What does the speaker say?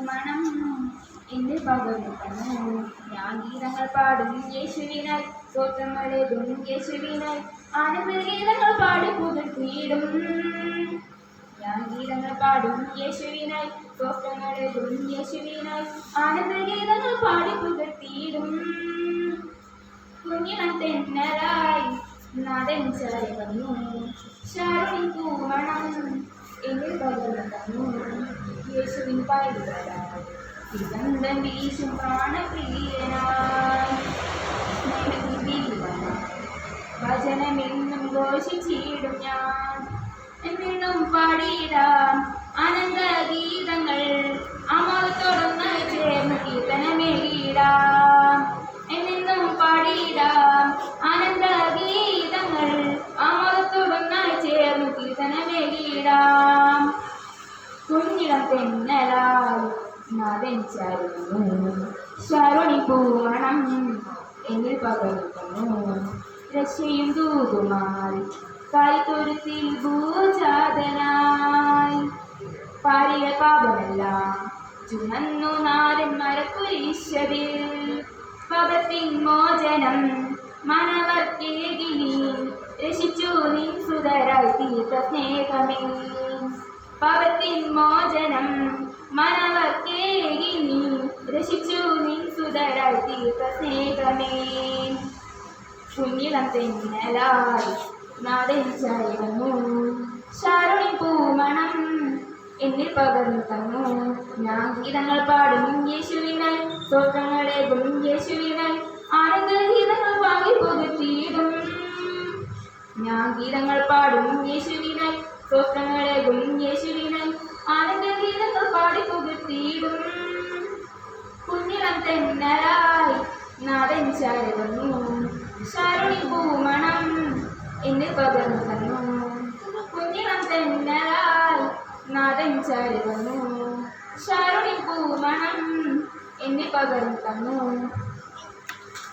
മണം എന്റെ പകർന്നു ഞാൻ ഗീതങ്ങൾ പാടും യേശുവിനായി സ്വപ്നങ്ങളെതും യേശുവിനായി ആനന്ദഗീതങ്ങൾ പാടി പുതുക്കിയിടും ഞാൻ ഗീതങ്ങൾ പാടും യേശുവിനായി സ്വപ്നങ്ങളെതും യേശുവിനായി ആനന്ദഗീതങ്ങൾ പാടി പുതുക്കിയിടും കുഞ്ഞിനം തെന്നലായി നാദൻ ചാരി വന്നു ശാരുണി പൂമണം എന്നിൽ പകർന്നു തന്നു യേശുവിൻ പൈതലായി സുഗന്ധം വീശും പ്രാണപ്രിയനായി വചനമെന്നും ഘോഷിച്ചിടും ഞാൻ എന്നും പാടിയിടാം ആനന്ദഗീതങ്ങൾ ആമോദത്തോടൊന്നായി ചേർന്ന് കീർത്തനമേകിടാം എന്നും പാടിയിടാം ആനന്ദഗീതങ്ങൾ ആമോദത്തോടൊന്നായി ചേർന്ന് കീർത്തനമേകിടാം കുഞ്ഞിളം തെന്നലായി നാദൻ ചാരുന്നു ശാരുണി പൂമണം എന്നിൽ പകർന്നു രക്ഷയും ദൂതുമായി കാലിത്തൊരുത്തിൽ ഭൂജാതനായി പാരിയ പാപമെല്ലാം ചുമന്നു നാരൻ മരക്കുരിശതിൽ പാപത്തിൻ മോചനം മനവർക്കേകിനി രക്ഷിച്ചു നിൻ സുതരായി തീർത്ത സ്നേഹമേ പാപത്തിൻ മോചനം മനവർക്കേകിനി രക്ഷിച്ചു നിൻ സുതരായി തീർത്ത സ്നേഹമേ കുഞ്ഞിളം തെന്നലായി നാദൻ ചാരി വന്നു ശാരുണി പൂമണം എന്നിൽ പകർന്നു തന്നു ഞാൻ ഗീതങ്ങൾ പാടും യേശുവിനായി സ്വപ്നങ്ങളേകും യേശുവിനായി ആനന്ദഗീതങ്ങൾ പാടി പുതുക്കിയിടും ഞാൻ ഗീതങ്ങൾ പാടും യേശുവിനായി സ്വപ്നങ്ങളേകും യേശുവിനായി ആനന്ദഗീതങ്ങൾ പാടി പുതുക്കിയിടും കുഞ്ഞിളം തെന്നലായി നാദൻ ചാരി വന്നു ശാരുണി പൂമണം എന്നിൽ പകർന്നു തന്നു കുഞ്ഞിളം തെന്നലായി നാദൻ ചാരി വന്നു ശാരുണി പൂമണം എന്നിൽ പകർന്നു തന്നു